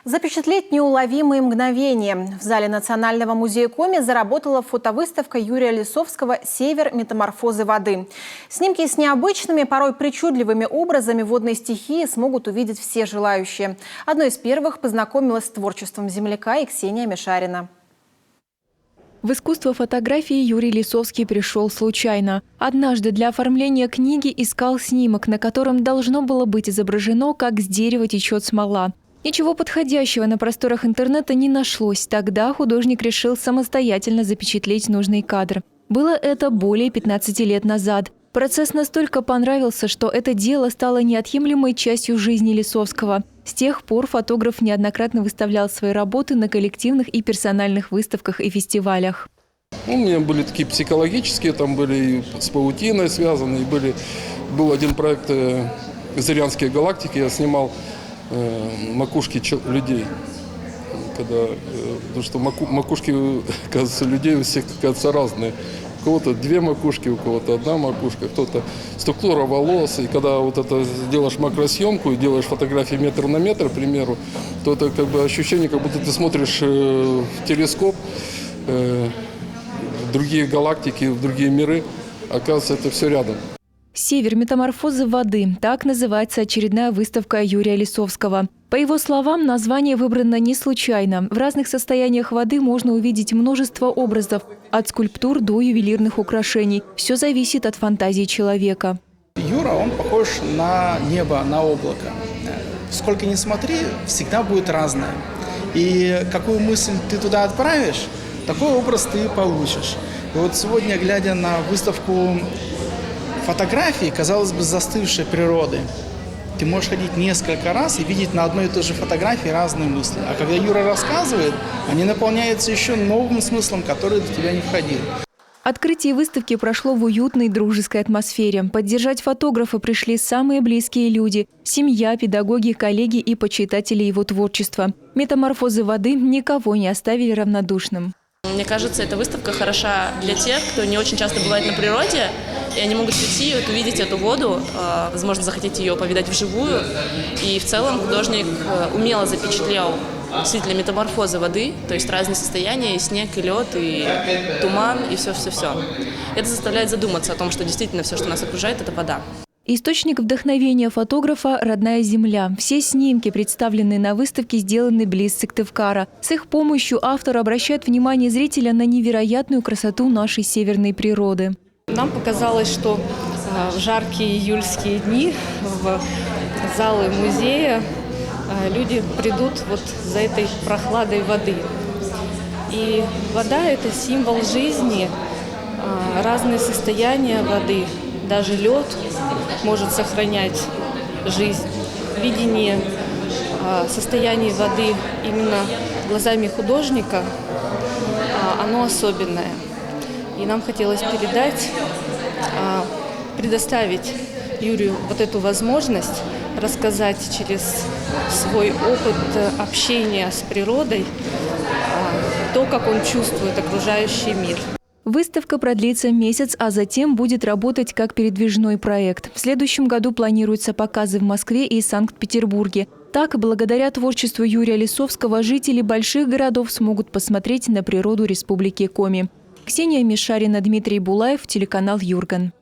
Запечатлеть неуловимые мгновения. В зале Национального музея Коми заработала фотовыставка Юрия Лисовского «Север. Метаморфозы воды». Снимки с необычными, порой причудливыми образами водной стихии смогут увидеть все желающие. Одной из первых познакомилась с творчеством земляка и Ксения Мишарина. В искусство фотографии Юрий Лисовский пришел случайно. Однажды для оформления книги искал снимок, на котором должно было быть изображено, как с дерева течет смола. Ничего подходящего на просторах интернета не нашлось. Тогда художник решил самостоятельно запечатлеть нужный кадр. Было это более 15 лет назад. Процесс настолько понравился, что это дело стало неотъемлемой частью жизни Лисовского. С тех пор фотограф неоднократно выставлял свои работы на коллективных и персональных выставках и фестивалях. У меня были такие психологические, там были и с паутиной связаны, был один проект «Зырянские галактики», я снимал макушки людей. Потому что макушки, оказывается, людей у всех, кажется, разные. У кого-то 2 макушки, у кого-то 1 макушка, кто-то структура волос. И когда вот это делаешь макросъемку и делаешь фотографии метр на метр, к примеру, то это как бы ощущение, как будто ты смотришь в телескоп в другие галактики, в другие миры. Оказывается, это все рядом. «Север. Метаморфозы воды» – так называется очередная выставка Юрия Лисовского. По его словам, название выбрано не случайно. В разных состояниях воды можно увидеть множество образов, от скульптур до ювелирных украшений. Все зависит от фантазии человека. Юра, он похож на небо, на облако. Сколько ни смотри, всегда будет разное. И какую мысль ты туда отправишь, такой образ ты получишь. И вот сегодня, глядя на выставку фотографии, казалось бы, застывшей природы, ты можешь ходить несколько раз и видеть на одной и той же фотографии разные мысли. А когда Юра рассказывает, они наполняются еще новым смыслом, который до тебя не входил. Открытие выставки прошло в уютной дружеской атмосфере. Поддержать фотографа пришли самые близкие люди – семья, педагоги, коллеги и почитатели его творчества. «Метаморфозы воды» никого не оставили равнодушным. Мне кажется, эта выставка хороша для тех, кто не очень часто бывает на природе, и они могут прийти и увидеть эту воду, возможно, захотеть ее повидать вживую. И в целом художник умело запечатлел действительно метаморфозы воды, то есть разные состояния, и снег, и лед, и туман, и все-все-все. Это заставляет задуматься о том, что действительно все, что нас окружает, это вода. Источник вдохновения фотографа – родная земля. Все снимки, представленные на выставке, сделаны близ Сыктывкара. С их помощью автор обращает внимание зрителя на невероятную красоту нашей северной природы. Нам показалось, что в жаркие июльские дни в залы музея люди придут вот за этой прохладой воды. И вода – это символ жизни, разные состояния воды. Даже лед может сохранять жизнь. Видение состояния воды именно глазами художника, оно особенное. И нам хотелось предоставить Юрию вот эту возможность рассказать через свой опыт общения с природой то, как он чувствует окружающий мир. Выставка продлится месяц, а затем будет работать как передвижной проект. В следующем году планируются показы в Москве и Санкт-Петербурге. Так, благодаря творчеству Юрия Лисовского, жители больших городов смогут посмотреть на природу Республики Коми. Ксения Мишарина, Дмитрий Булаев, телеканал Юрган.